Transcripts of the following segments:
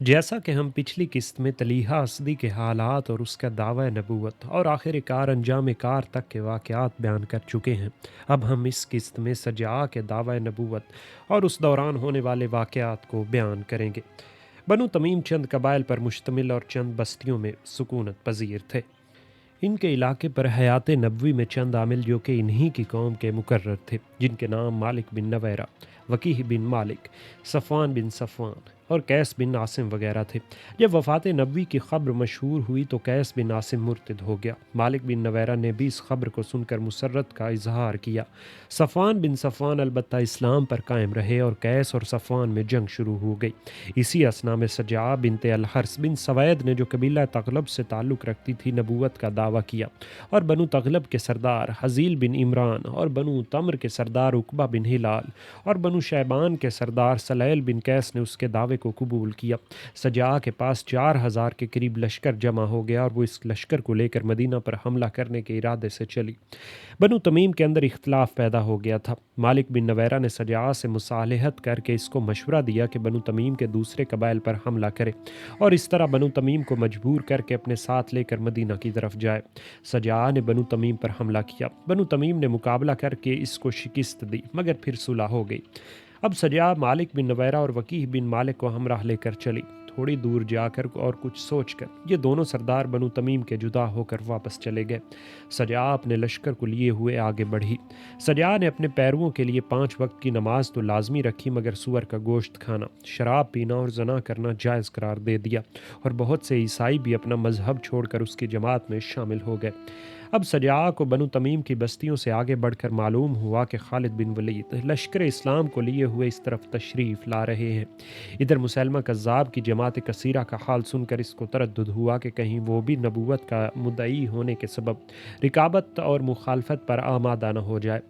جیسا کہ ہم پچھلی قسط میں طلیحہ اسدی کے حالات اور اس کا دعوی نبوت اور آخر کار انجام کار تک کے واقعات بیان کر چکے ہیں، اب ہم اس قسط میں سجاع کے دعوی نبوت اور اس دوران ہونے والے واقعات کو بیان کریں گے۔ بنو تمیم چند قبائل پر مشتمل اور چند بستیوں میں سکونت پذیر تھے۔ ان کے علاقے پر حیات نبوی میں چند عامل جو کہ انہی کی قوم کے مقرر تھے، جن کے نام مالک بن نویرہ، وکیح بن مالک، صفوان بن صفوان اور قیس بن عاصم وغیرہ تھے۔ جب وفات نبوی کی خبر مشہور ہوئی تو قیس بن عاصم مرتد ہو گیا۔ مالک بن نویرہ نے بھی اس خبر کو سن کر مسرت کا اظہار کیا۔ صفوان بن صفوان البتہ اسلام پر قائم رہے اور قیس اور صفوان میں جنگ شروع ہو گئی۔ اسی اثنا میں سجاع بنت الحرث بن سوید نے، جو قبیلہ تغلب سے تعلق رکھتی تھی، نبوت کا دعویٰ کیا، اور بنو تغلب کے سردار حزیل بن عمران اور بنو تمر کے سردار عقبہ بن ہلال اور بنو شیبان کے سردار سلیل بن قیس نے اس کے دعوے کو قبول کیا۔ سجاع کے پاس 4000 کے قریب لشکر جمع ہو گیا اور وہ اس لشکر کو لے کر مدینہ پر حملہ کرنے کے ارادے سے چلی۔ بنو تمیم کے اندر اختلاف پیدا ہو گیا تھا۔ مالک بن نویرہ نے سجاع سے مصالحت کر کے اس کو مشورہ دیا کہ بنو تمیم کے دوسرے قبائل پر حملہ کرے اور اس طرح بنو تمیم کو مجبور کر کے اپنے ساتھ لے کر مدینہ کی طرف جائے۔ سجاع نے بنو تمیم پر حملہ کیا۔ بنو تمیم نے مقابلہ کر کے اس کو شکست دی، مگر پھر صلح ہو گئی۔ اب سجاع مالک بن نویرہ اور وکیح بن مالک کو ہمراہ لے کر چلی۔ تھوڑی دور جا کر اور کچھ سوچ کر یہ دونوں سردار بنو تمیم کے جدا ہو کر واپس چلے گئے۔ سجاع اپنے لشکر کو لیے ہوئے آگے بڑھی۔ سجاع نے اپنے پیرووں کے لیے 5 وقت کی نماز تو لازمی رکھی، مگر سور کا گوشت کھانا، شراب پینا اور زنا کرنا جائز قرار دے دیا، اور بہت سے عیسائی بھی اپنا مذہب چھوڑ کر اس کی جماعت میں شامل ہو گئے۔ اب سجاع کو بنو تمیم کی بستیوں سے آگے بڑھ کر معلوم ہوا کہ خالد بن ولید لشکر اسلام کو لیے ہوئے اس طرف تشریف لا رہے ہیں۔ ادھر مسلمہ کذاب کی جماعت کثیرہ کا حال سن کر اس کو تردد ہوا کہ کہیں وہ بھی نبوت کا مدعی ہونے کے سبب رکابت اور مخالفت پر آمادہ نہ ہو جائے۔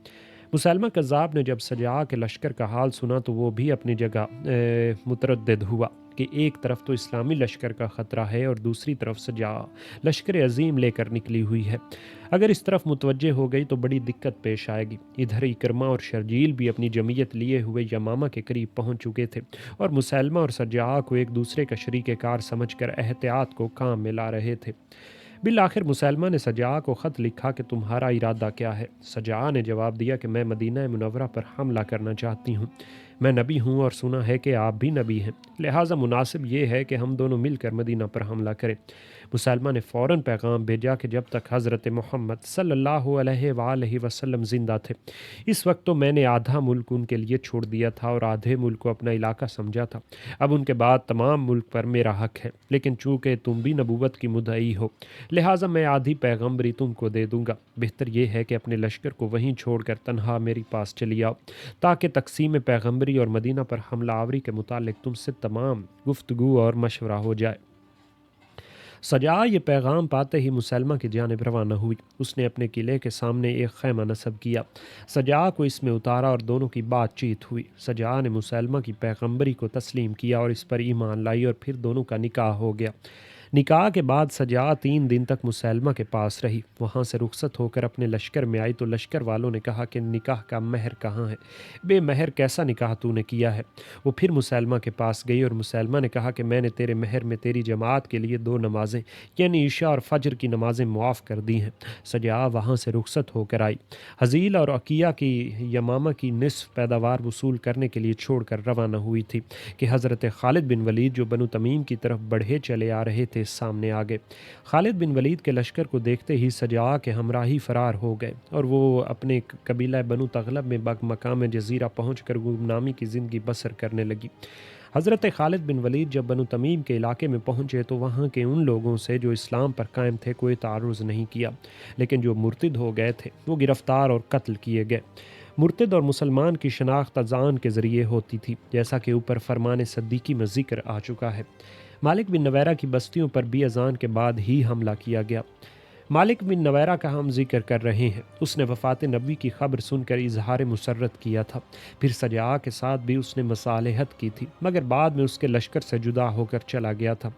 مسلمہ کذاب نے جب سجاع کے لشکر کا حال سنا تو وہ بھی اپنی جگہ متردد ہوا کہ ایک طرف تو اسلامی لشکر کا خطرہ ہے اور دوسری طرف سجاع لشکر عظیم لے کر نکلی ہوئی ہے۔ اگر اس طرف متوجہ ہو گئی تو بڑی دقت پیش آئے گی۔ ادھر اکرمہ اور شرجیل بھی اپنی جمعیت لیے ہوئے یمامہ کے قریب پہنچ چکے تھے اور مسلمہ اور سجاع کو ایک دوسرے کا شریک کار سمجھ کر احتیاط کو کام میں لا رہے تھے۔ بالآخر مسلمہ نے سجاع کو خط لکھا کہ تمہارا ارادہ کیا ہے؟ سجاع نے جواب دیا کہ میں مدینہ منورہ پر حملہ کرنا چاہتی ہوں۔ میں نبی ہوں اور سنا ہے کہ آپ بھی نبی ہیں، لہٰذا مناسب یہ ہے کہ ہم دونوں مل کر مدینہ پر حملہ کریں۔ مسلمہ نے فوراً پیغام بھیجا کہ جب تک حضرت محمد صلی اللہ علیہ وآلہ وسلم زندہ تھے، اس وقت تو میں نے آدھا ملک ان کے لیے چھوڑ دیا تھا اور آدھے ملک کو اپنا علاقہ سمجھا تھا۔ اب ان کے بعد تمام ملک پر میرا حق ہے، لیکن چونکہ تم بھی نبوت کی مدعی ہو، لہٰذا میں آدھی پیغمبری تم کو دے دوں گا۔ بہتر یہ ہے کہ اپنے لشکر کو وہیں چھوڑ کر تنہا میری پاس چلی آؤ، تاکہ تقسیم پیغمبری اور مدینہ پر حملہ آوری کے متعلق تم سے تمام گفتگو اور مشورہ ہو جائے۔ سجاع یہ پیغام پاتے ہی مسلمہ کی جانب روانہ ہوئی۔ اس نے اپنے قلعے کے سامنے ایک خیمہ نصب کیا، سجاع کو اس میں اتارا اور دونوں کی بات چیت ہوئی۔ سجاع نے مسلمہ کی پیغمبری کو تسلیم کیا اور اس پر ایمان لائی اور پھر دونوں کا نکاح ہو گیا۔ نکاح کے بعد سجاع 3 دن تک مسلمہ کے پاس رہی۔ وہاں سے رخصت ہو کر اپنے لشکر میں آئی تو لشکر والوں نے کہا کہ نکاح کا مہر کہاں ہے؟ بے مہر کیسا نکاح تو نے کیا ہے؟ وہ پھر مسلمہ کے پاس گئی اور مسلمہ نے کہا کہ میں نے تیرے مہر میں تیری جماعت کے لیے 2 نمازیں یعنی عشاء اور فجر کی نمازیں معاف کر دی ہیں۔ سجاع وہاں سے رخصت ہو کر آئی۔ حزیل اور عقیہ کی یمامہ کی نصف پیداوار وصول کرنے کے لیے چھوڑ کر روانہ ہوئی تھی کہ حضرت خالد بن ولید جو بنو تمیم کی طرف بڑھے چلے آ رہے تھے سامنے آ گئے۔ خالد بن ولید کے لشکر کو دیکھتے ہی سجاع کے ہمراہی فرار ہو گئے اور وہ اپنے قبیلہ بنو تغلب میں مقام جزیرہ پہنچ کر گمنامی کی زندگی بسر کرنے لگی۔ حضرت خالد بن ولید جب بنو تمیم کے علاقے میں پہنچے تو وہاں کے ان لوگوں سے جو اسلام پر قائم تھے کوئی تعرض نہیں کیا، لیکن جو مرتد ہو گئے تھے وہ گرفتار اور قتل کیے گئے۔ مرتد اور مسلمان کی شناخت اذان کے ذریعے ہوتی تھی، جیسا کہ اوپر فرمان صدیقی میں ذکر آ چکا ہے۔ مالک بن نویرہ کی بستیوں پر بھی اذان کے بعد ہی حملہ کیا گیا۔ مالک بن نویرہ کا ہم ذکر کر رہے ہیں۔ اس نے وفات نبی کی خبر سن کر اظہار مسرت کیا تھا۔ پھر سجاع کے ساتھ بھی اس نے مصالحت کی تھی، مگر بعد میں اس کے لشکر سے جدا ہو کر چلا گیا تھا۔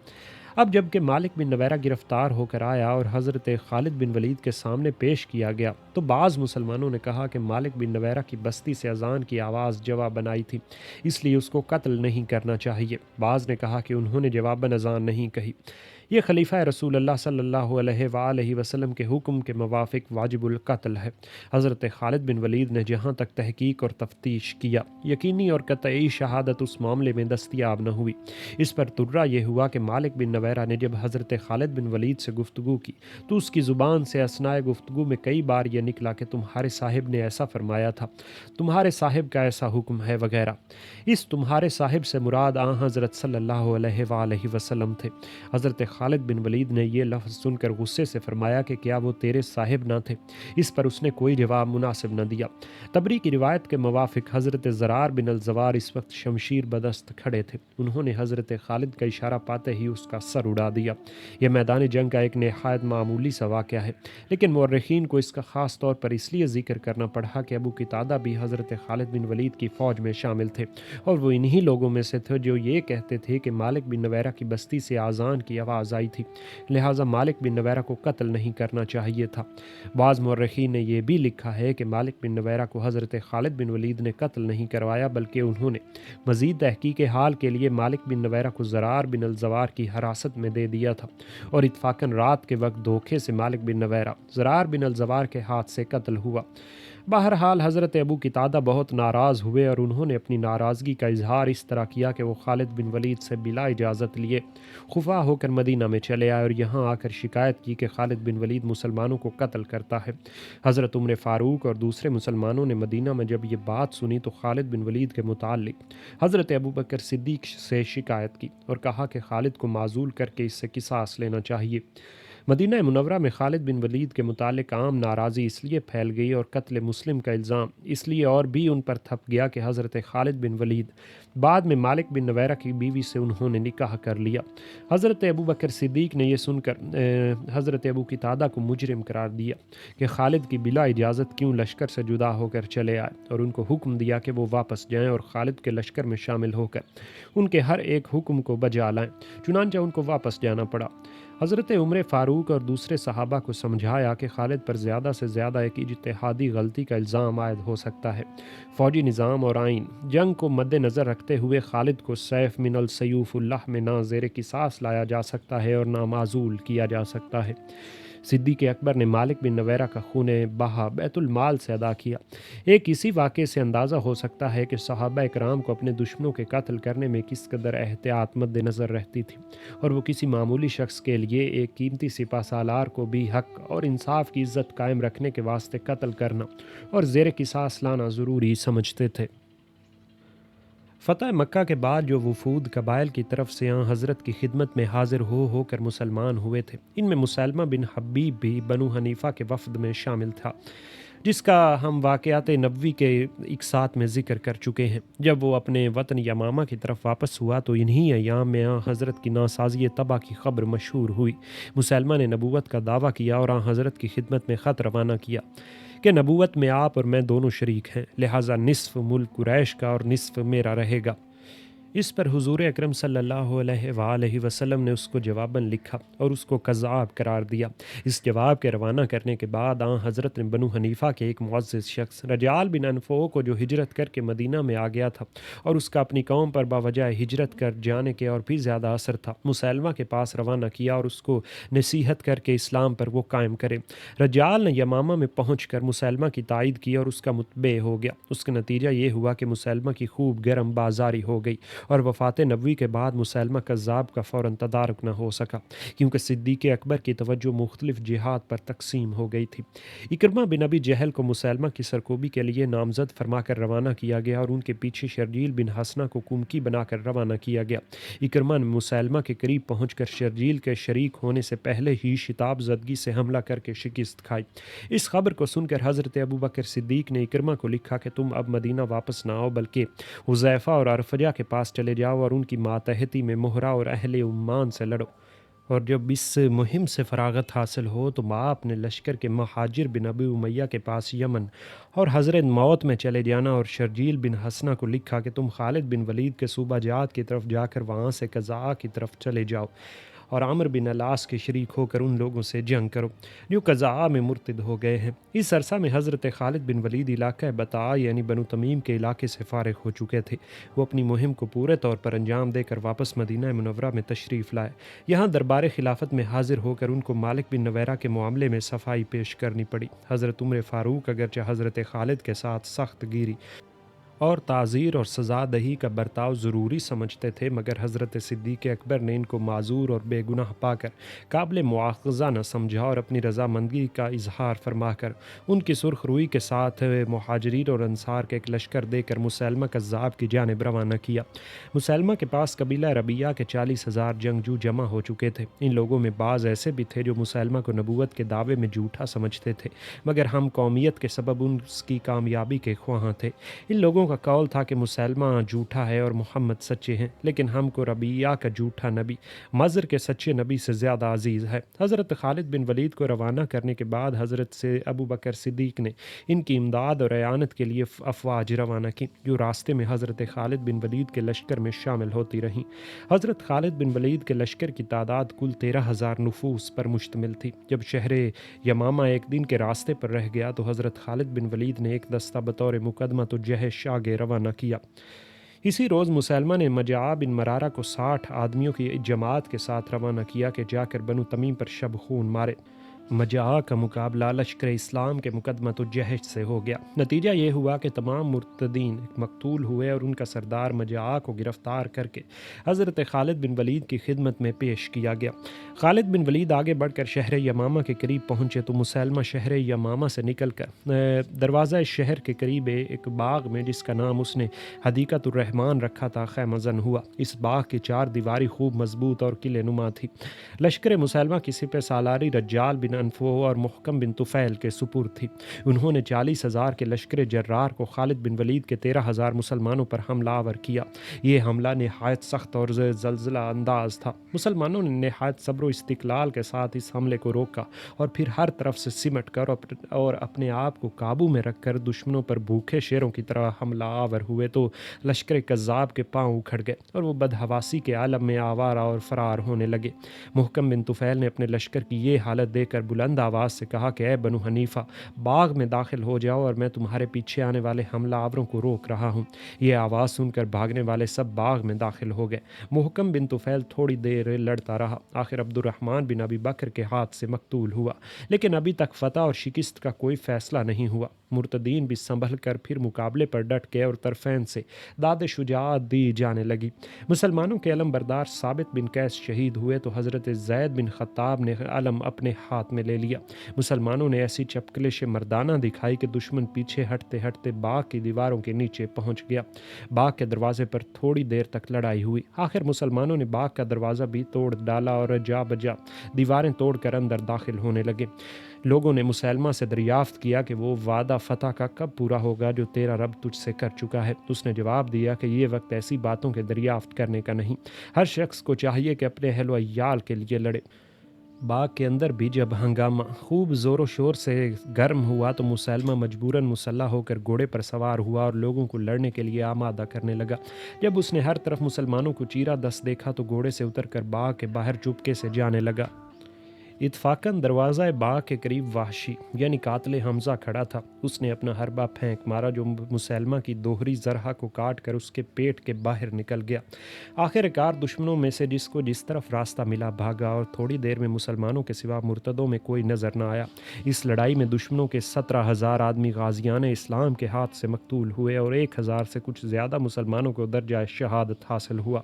اب جب کہ مالک بن نویرہ گرفتار ہو کر آیا اور حضرت خالد بن ولید کے سامنے پیش کیا گیا تو بعض مسلمانوں نے کہا کہ مالک بن نویرہ کی بستی سے اذان کی آواز جواب بنائی تھی، اس لیے اس کو قتل نہیں کرنا چاہیے۔ بعض نے کہا کہ انہوں نے جواباً اذان نہیں کہی۔ یہ خلیفہ رسول اللہ صلی اللہ علیہ وآلہ وسلم کے حکم کے موافق واجب القتل ہے۔ حضرت خالد بن ولید نے جہاں تک تحقیق اور تفتیش کیا، یقینی اور قطعی شہادت اس معاملے میں دستیاب نہ ہوئی۔ اس پر ترجمہ یہ ہوا کہ مالک بن نویرہ نے جب حضرت خالد بن ولید سے گفتگو کی تو اس کی زبان سے اثناء گفتگو میں کئی بار یہ نکلا کہ تمہارے صاحب نے ایسا فرمایا تھا، تمہارے صاحب کا ایسا حکم ہے وغیرہ۔ اس تمہارے صاحب سے مراد آن حضرت صلی اللہ علیہ وآلہ وسلم تھے۔ حضرت خالد بن ولید نے یہ لفظ سن کر غصے سے فرمایا کہ کیا وہ تیرے صاحب نہ تھے؟ اس پر اس نے کوئی جواب مناسب نہ دیا۔ تبری کی روایت کے موافق حضرت زرار بن الزوار اس وقت شمشیر بدست کھڑے تھے۔ انہوں نے حضرت خالد کا اشارہ پاتے ہی اس کا سر اڑا دیا۔ یہ میدان جنگ کا ایک نہایت معمولی سا واقعہ ہے، لیکن مورخین کو اس کا خاص طور پر اس لیے ذکر کرنا پڑا کہ ابو قتادہ بھی حضرت خالد بن ولید کی فوج میں شامل تھے، اور وہ انہی لوگوں میں سے تھے جو یہ کہتے تھے کہ مالک بن نویرہ کی بستی سے اذان کی آواز آئی تھی، لہٰذا مالک بن نویرہ کو قتل نہیں کرنا چاہیے تھا۔ بعض مورخین نے یہ بھی لکھا ہے کہ مالک بن نویرہ کو حضرت خالد بن ولید نے قتل نہیں کروایا، بلکہ انہوں نے مزید تحقیق حال کے لیے مالک بن نویرہ کو زرار بن الزوار کی حراست میں دے دیا تھا، اور اتفاقاً رات کے وقت دھوکے سے مالک بن نویرہ زرار بن الزوار کے ہاتھ سے قتل ہوا۔ بہرحال حضرت ابو قتادہ بہت ناراض ہوئے اور انہوں نے اپنی ناراضگی کا اظہار اس طرح کیا کہ وہ خالد بن ولید سے بلا اجازت لیے خفا ہو کر مدینہ میں چلے آئے اور یہاں آ کر شکایت کی کہ خالد بن ولید مسلمانوں کو قتل کرتا ہے۔ حضرت عمر فاروق اور دوسرے مسلمانوں نے مدینہ میں جب یہ بات سنی تو خالد بن ولید کے متعلق حضرت ابوبکر صدیق سے شکایت کی اور کہا کہ خالد کو معزول کر کے اس سے قصاص لینا چاہیے۔ مدینہ منورہ میں خالد بن ولید کے متعلق عام ناراضی اس لیے پھیل گئی اور قتل مسلم کا الزام اس لیے اور بھی ان پر تھپ گیا کہ حضرت خالد بن ولید بعد میں مالک بن نویرہ کی بیوی سے انہوں نے نکاح کر لیا۔ حضرت ابوبکر صدیق نے یہ سن کر حضرت ابو قتادہ کو مجرم قرار دیا کہ خالد کی بلا اجازت کیوں لشکر سے جدا ہو کر چلے آئے، اور ان کو حکم دیا کہ وہ واپس جائیں اور خالد کے لشکر میں شامل ہو کر ان کے ہر ایک حکم کو بجا لائیں۔ چنانچہ ان کو واپس جانا پڑا۔ حضرت عمر فاروق اور دوسرے صحابہ کو سمجھایا کہ خالد پر زیادہ سے زیادہ ایک اجتہادی غلطی کا الزام عائد ہو سکتا ہے۔ فوجی نظام اور آئین جنگ کو مد نظر رکھتے ہوئے خالد کو سیف من السیوف اللہ میں نہ زیر قصاص لایا جا سکتا ہے اور نہ معزول کیا جا سکتا ہے۔ صدیق اکبر نے مالک بن نویرہ کا خون بہا بیت المال سے ادا کیا۔ ایک اسی واقعے سے اندازہ ہو سکتا ہے کہ صحابہ اکرام کو اپنے دشمنوں کے قتل کرنے میں کس قدر احتیاط مد نظر رہتی تھی، اور وہ کسی معمولی شخص کے لیے ایک قیمتی سپہ سالار کو بھی حق اور انصاف کی عزت قائم رکھنے کے واسطے قتل کرنا اور زیر قصاص لانا ضروری سمجھتے تھے۔ فتح مکہ کے بعد جو وفود قبائل کی طرف سے آن حضرت کی خدمت میں حاضر ہو کر مسلمان ہوئے تھے، ان میں مسلمہ بن حبیب بھی بنو حنیفہ کے وفد میں شامل تھا، جس کا ہم واقعات نبوی کے ایک ساتھ میں ذکر کر چکے ہیں۔ جب وہ اپنے وطن یمامہ کی طرف واپس ہوا تو انہی ایام میں آن حضرت کی ناسازی تباہ کی خبر مشہور ہوئی۔ مسلمہ نے نبوت کا دعویٰ کیا اور آن حضرت کی خدمت میں خط روانہ کیا کہ نبوت میں آپ اور میں دونوں شریک ہیں، لہٰذا نصف ملک قریش کا اور نصف میرا رہے گا۔ اس پر حضور اکرم صلی اللہ علیہ وآلہ وسلم نے اس کو جواباً لکھا اور اس کو کذاب قرار دیا۔ اس جواب کے روانہ کرنے کے بعد آن حضرت نے بنو حنیفہ کے ایک معزز شخص رجال بن انفو کو جو ہجرت کر کے مدینہ میں آ گیا تھا اور اس کا اپنی قوم پر باوجہ ہجرت کر جانے کے اور بھی زیادہ اثر تھا، مسلمہ کے پاس روانہ کیا اور اس کو نصیحت کر کے اسلام پر وہ قائم کرے۔ رجال نے یمامہ میں پہنچ کر مسلمہ کی تائید کی اور اس کا متبع ہو گیا۔ اس کا نتیجہ یہ ہوا کہ مسلمہ کی خوب گرم بازاری ہو گئی اور وفات نبوی کے بعد مسلمہ کذاب کا فوراً تدارک نہ ہو سکا، کیونکہ صدیق اکبر کی توجہ مختلف جہات پر تقسیم ہو گئی تھی۔ اکرمہ بن ابی جہل کو مسلمہ کی سرکوبی کے لیے نامزد فرما کر روانہ کیا گیا اور ان کے پیچھے شرجیل بن حسنہ کو کمکی بنا کر روانہ کیا گیا۔ اکرمہ نے مسلمہ کے قریب پہنچ کر شرجیل کے شریک ہونے سے پہلے ہی شتاب زدگی سے حملہ کر کے شکست کھائی۔ اس خبر کو سن کر حضرت ابوبکر صدیق نے اکرمہ کو لکھا کہ تم اب مدینہ واپس نہ آؤ، بلکہ حذیفہ اور ارفجہ کے پاس چلے جاؤ اور ان کی ماتحتی میں مہرہ اور اہل عمان سے لڑو، اور جب اس مہم سے فراغت حاصل ہو تو آپ نے لشکر کے مہاجر بن ابی امیہ کے پاس یمن اور حضرت موت میں چلے جانا، اور شرجیل بن حسنہ کو لکھا کہ تم خالد بن ولید کے صوبہ جات کی طرف جا کر وہاں سے قضاء کی طرف چلے جاؤ اور عامر بن العاص کے شریک ہو کر ان لوگوں سے جنگ کرو جو قضاء میں مرتد ہو گئے ہیں۔ اس عرصہ میں حضرت خالد بن ولید علاقہ بطاء یعنی بنو تمیم کے علاقے سے فارغ ہو چکے تھے۔ وہ اپنی مہم کو پورے طور پر انجام دے کر واپس مدینہ منورہ میں تشریف لائے۔ یہاں دربار خلافت میں حاضر ہو کر ان کو مالک بن نویرہ کے معاملے میں صفائی پیش کرنی پڑی۔ حضرت عمر فاروق اگرچہ حضرت خالد کے ساتھ سخت گیری اور تعزیر اور سزا دہی کا برتاؤ ضروری سمجھتے تھے، مگر حضرت صدیق اکبر نے ان کو معذور اور بے گناہ پا کر قابل مواخذہ نہ سمجھا اور اپنی رضامندی کا اظہار فرما کر ان کی سرخ روئی کے ساتھ مہاجرین اور انصار کے ایک لشکر دے کر مسلمہ کذاب کی جانب روانہ کیا۔ مسلمہ کے پاس قبیلہ ربیہ کے 40,000 جنگجو جمع ہو چکے تھے۔ ان لوگوں میں بعض ایسے بھی تھے جو مسلمہ کو نبوت کے دعوے میں جھوٹا سمجھتے تھے، مگر ہم قومیت کے سبب اس کی کامیابی کے خواہاں تھے۔ ان لوگوں کا قول تھا کہ مسلمہ جھوٹا ہے اور محمد سچے ہیں، لیکن ہم کو ربیہ کا جھوٹا نبی مضر کے سچے نبی سے زیادہ عزیز ہے۔ حضرت خالد بن ولید کو روانہ کرنے کے بعد حضرت سے ابو بکر صدیق نے ان کی امداد اور اعانت کے لیے افواج روانہ کی، جو راستے میں حضرت خالد بن ولید کے لشکر میں شامل ہوتی رہیں۔ حضرت خالد بن ولید کے لشکر کی تعداد کل 13,000 نفوس پر مشتمل تھی۔ جب شہر یمامہ ایک دن کے راستے پر رہ گیا تو حضرت خالد بن ولید نے ایک دستہ بطور مقدمہ تو جہش آگے روانہ کیا۔ اسی روز مسلمہ نے مجاع بن مرارہ کو 60 آدمیوں کی جماعت کے ساتھ روانہ کیا کہ جا کر بنو تمیم پر شب خون مارے۔ مجاع کا مقابلہ لشکر اسلام کے مقدمہ تو جہش سے ہو گیا۔ نتیجہ یہ ہوا کہ تمام مرتدین مقتول ہوئے اور ان کا سردار مجاع کو گرفتار کر کے حضرت خالد بن ولید کی خدمت میں پیش کیا گیا۔ خالد بن ولید آگے بڑھ کر شہر یمامہ کے قریب پہنچے تو مسلمہ شہر یمامہ سے نکل کر دروازہ شہر کے قریب ایک باغ میں، جس کا نام اس نے حدیقۃ الرحمن رکھا تھا، خیمہ زن ہوا۔ اس باغ کی 4 دیواری خوب مضبوط اور قلعہ نما تھی۔ لشکر مسلمہ کی سپہ سالاری رجال بن انفو اور محکم بن طفیل کے سپرد تھی۔ انہوں نے 40,000 کے لشکر جرار کو خالد بن ولید کے 13,000 مسلمانوں پر حملہ آور کیا۔ یہ حملہ نہایت سخت اور زلزلہ انداز تھا۔ مسلمانوں نے نہایت صبر و استقلال کے ساتھ اس حملے کو روکا اور پھر ہر طرف سے سمٹ کر اور اپنے آپ کو قابو میں رکھ کر دشمنوں پر بھوکے شیروں کی طرح حملہ آور ہوئے تو لشکر کذاب کے پاؤں اکھڑ گئے اور وہ بدحواسی کے عالم میں آوارہ اور فرار ہونے لگے۔ محکم بن طفیل نے اپنے لشکر کی یہ حالت دیکھ کر بلند آواز سے کہا کہ اے بنو حنیفہ، باغ میں داخل ہو جاؤ اور میں تمہارے پیچھے آنے والے حملہ آوروں کو روک رہا ہوں۔ یہ آواز سن کر بھاگنے والے سب باغ میں داخل ہو گئے۔ محکم بن طفیل تھوڑی دیر لڑتا رہا، آخر عبد الرحمن بن ابی بکر کے ہاتھ سے مقتول ہوا، لیکن ابھی تک فتح اور شکست کا کوئی فیصلہ نہیں ہوا۔ مرتدین بھی سنبھل کر پھر مقابلے پر ڈٹ گئے اور طرفین سے داد شجاعت دی جانے لگی۔ مسلمانوں کے علم بردار ثابت بن قیس شہید ہوئے تو حضرت زید بن خطاب نے علم اپنے ہاتھ میں لے لیا۔ مسلمانوں نے ایسی چپکلش مردانہ دکھائی کہ دشمن پیچھے ہٹتے ہٹتے باغ کی دیواروں کے نیچے پہنچ گیا۔ باغ کے دروازے پر تھوڑی دیر تک لڑائی ہوئی۔ آخر مسلمانوں نے باغ کا دروازہ بھی توڑ ڈالا اور جا بجا دیواریں توڑ کر اندر داخل ہونے لگے۔ لوگوں نے مسلمہ سے دریافت کیا کہ وہ وعدہ فتح کا کب پورا ہوگا جو تیرا رب تجھ سے کر چکا ہے۔ اس نے جواب دیا کہ یہ وقت ایسی باتوں کے دریافت کرنے کا نہیں، ہر شخص کو چاہیے کہ اپنے اہل و عیال کے لیے لڑے۔ باغ کے اندر بھی جب ہنگامہ خوب زور و شور سے گرم ہوا تو مسلمہ مجبوراً مسلح ہو کر گھوڑے پر سوار ہوا اور لوگوں کو لڑنے کے لیے آمادہ کرنے لگا۔ جب اس نے ہر طرف مسلمانوں کو چیرا دست دیکھا تو گھوڑے سے اتر کر باغ کے باہر چپکے سے جانے لگا۔ اتفاقاً دروازہ باغ کے قریب وحشی یعنی قاتل حمزہ کھڑا تھا۔ اس نے اپنا حربہ پھینک مارا جو مسلمہ کی دوہری زرہ کو کاٹ کر اس کے پیٹ کے باہر نکل گیا۔ آخر کار دشمنوں میں سے جس کو جس طرف راستہ ملا بھاگا اور تھوڑی دیر میں مسلمانوں کے سوا مرتدوں میں کوئی نظر نہ آیا۔ اس لڑائی میں دشمنوں کے 17,000 آدمی غازیان اسلام کے ہاتھ سے مقتول ہوئے اور 1,000 سے کچھ زیادہ مسلمانوں کو درجہ شہادت حاصل ہوا،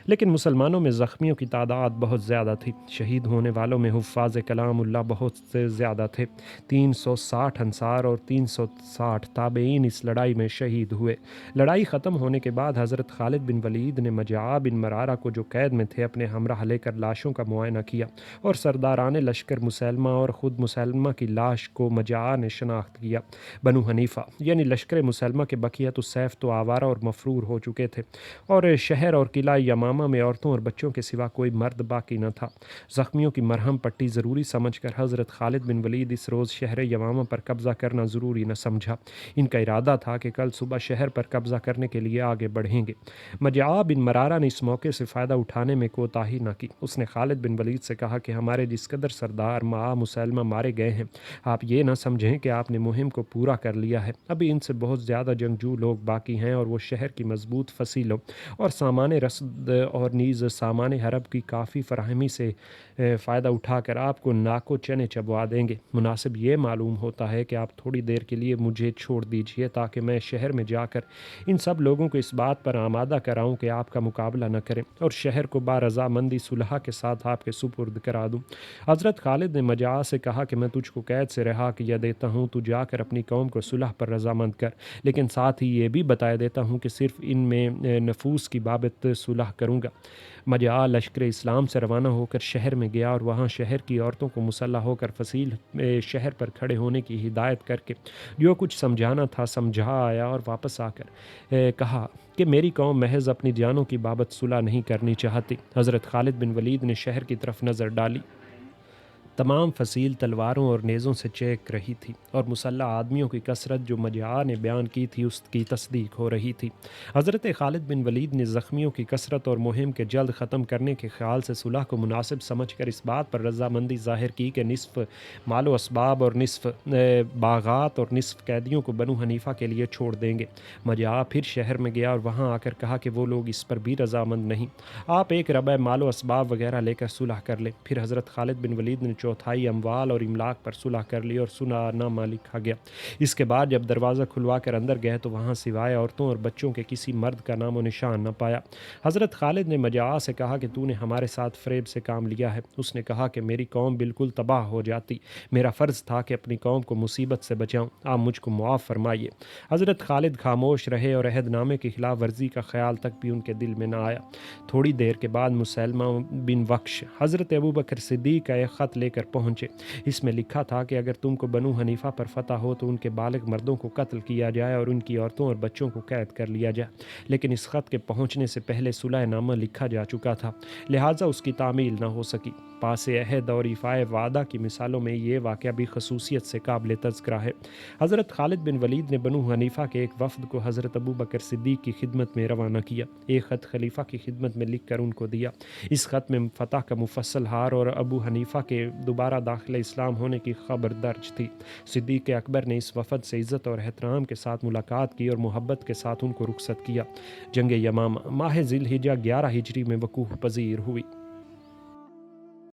لیکن مسلمانوں میں زخمیوں کی تعداد بہت زیادہ تھی۔ شہید ہونے والوں میں حفاظ کلام اللہ بہت سے زیادہ تھے۔ 360 انصار اور 360 تابعین اس لڑائی میں شہید ہوئے۔ لڑائی ختم ہونے کے بعد حضرت خالد بن ولید نے مجاع بن مرارہ کو جو قید میں تھے اپنے ہمراہ لے کر لاشوں کا معائنہ کیا اور سرداران لشکر مسلمہ اور خود مسلمہ کی لاش کو مجاع نے شناخت کیا۔ بنو حنیفہ یعنی لشکر مسلمہ کے بقیت السیف تو آوارہ اور مفرور ہو چکے تھے اور شہر اور قلعہ یمامہ میں عورتوں اور بچوں کے سوا کوئی مرد باقی نہ تھا۔ زخمیوں کی مرہم پٹی پارٹی ضروری سمجھ کر حضرت خالد بن ولید اس روز شہر یمامہ پر قبضہ کرنا ضروری نہ سمجھا۔ ان کا ارادہ تھا کہ کل صبح شہر پر قبضہ کرنے کے لیے آگے بڑھیں گے۔ مجاع بن مرارہ نے اس موقع سے فائدہ اٹھانے میں کوتاہی نہ کی۔ اس نے خالد بن ولید سے کہا کہ ہمارے جس قدر سردار معاذ مسلمہ مارے گئے ہیں، آپ یہ نہ سمجھیں کہ آپ نے مہم کو پورا کر لیا ہے۔ ابھی ان سے بہت زیادہ جنگجو لوگ باقی ہیں، اور وہ شہر کی مضبوط فصیلوں اور سامان رسد اور نیز سامان حرب کی کافی فراہمی سے فائدہ اٹھا کر آپ کو ناکو چنے چبوا دیں گے۔ مناسب یہ معلوم ہوتا ہے کہ آپ تھوڑی دیر کے لیے مجھے چھوڑ دیجیے تاکہ میں شہر میں جا کر ان سب لوگوں کو اس بات پر آمادہ کراؤں کہ آپ کا مقابلہ نہ کریں، اور شہر کو رضامندی صلح کے ساتھ آپ کے سپرد کرا دوں۔ حضرت خالد نے مجاع سے کہا کہ میں تجھ کو قید سے رہا کیا دیتا ہوں، تو جا کر اپنی قوم کو صلح پر رضامند کر، لیکن ساتھ ہی یہ بھی بتایا دیتا ہوں کہ صرف ان میں نفوس کی بابت صلح کروں گا۔ مجاع لشکر اسلام سے روانہ ہو کر شہر میں گیا، اور وہاں شہر کی عورتوں کو مسلح ہو کر فصیل شہر پر کھڑے ہونے کی ہدایت کر کے جو کچھ سمجھانا تھا سمجھا آیا، اور واپس آ کر کہا کہ میری قوم محض اپنی جانوں کی بابت صلح نہیں کرنی چاہتی۔ حضرت خالد بن ولید نے شہر کی طرف نظر ڈالی۔ تمام فصیل تلواروں اور نیزوں سے چیک رہی تھی، اور مسلح آدمیوں کی کثرت جو مجاع نے بیان کی تھی اس کی تصدیق ہو رہی تھی۔ حضرت خالد بن ولید نے زخمیوں کی کثرت اور مہم کے جلد ختم کرنے کے خیال سے صلح کو مناسب سمجھ کر اس بات پر رضامندی ظاہر کی کہ نصف مال و اسباب اور نصف باغات اور نصف قیدیوں کو بنو حنیفہ کے لیے چھوڑ دیں گے۔ مجاع پھر شہر میں گیا اور وہاں آ کر کہا کہ وہ لوگ اس پر بھی رضامند نہیں، آپ ایک ربع مال و اسباب وغیرہ لے کر صلح کر لیں۔ پھر حضرت خالد بن ولید نے چوتھائی اموال اور املاک پر صلح کر لی اور صلح نامہ لکھا گیا۔ اس کے بعد جب دروازہ کھلوا کر اندر گئے تو وہاں سوائے عورتوں اور بچوں کے کسی مرد کا نام و نشان نہ پایا۔ حضرت خالد نے مجاع سے کہا کہ تو نے ہمارے ساتھ فریب سے کام لیا ہے۔ اس نے کہا کہ میری قوم بالکل تباہ ہو جاتی، میرا فرض تھا کہ اپنی قوم کو مصیبت سے بچاؤں، آپ مجھ کو معاف فرمائیے۔ حضرت خالد خاموش رہے اور عہد نامے کی خلاف ورزی کا خیال تک بھی ان کے دل میں نہ آیا۔ تھوڑی دیر کے بعد مسلمہ بن وقش حضرت ابوبکر صدیق کا ایک خط لے کر پہنچے۔ اس میں لکھا تھا کہ اگر تم کو بنو حنیفہ پر فتح ہو تو ان کے بالغ مردوں کو قتل کیا جائے اور ان کی عورتوں اور بچوں کو قید کر لیا جائے، لیکن اس خط کے پہنچنے سے پہلے صلح نامہ لکھا جا چکا تھا، لہٰذا اس کی تعمیل نہ ہو سکی۔ پاس عہد اور ایفائے وعدہ کی مثالوں میں یہ واقعہ بھی خصوصیت سے قابل تذکرہ ہے۔ حضرت خالد بن ولید نے بنو حنیفہ کے ایک وفد کو حضرت ابوبکر صدیق کی خدمت میں روانہ کیا، ایک خط خلیفہ کی خدمت میں لکھ کر ان کو دیا۔ اس خط میں فتح کا مفصل ہار اور ابو حنیفہ کے دوبارہ داخل اسلام ہونے کی خبر درج تھی۔ صدیق اکبر نے اس وفد سے عزت اور احترام کے ساتھ ملاقات کی اور محبت کے ساتھ ان کو رخصت کیا۔ جنگ یمامہ ماہ ذی الحجہ 11 ہجری میں وقوع پذیر ہوئی۔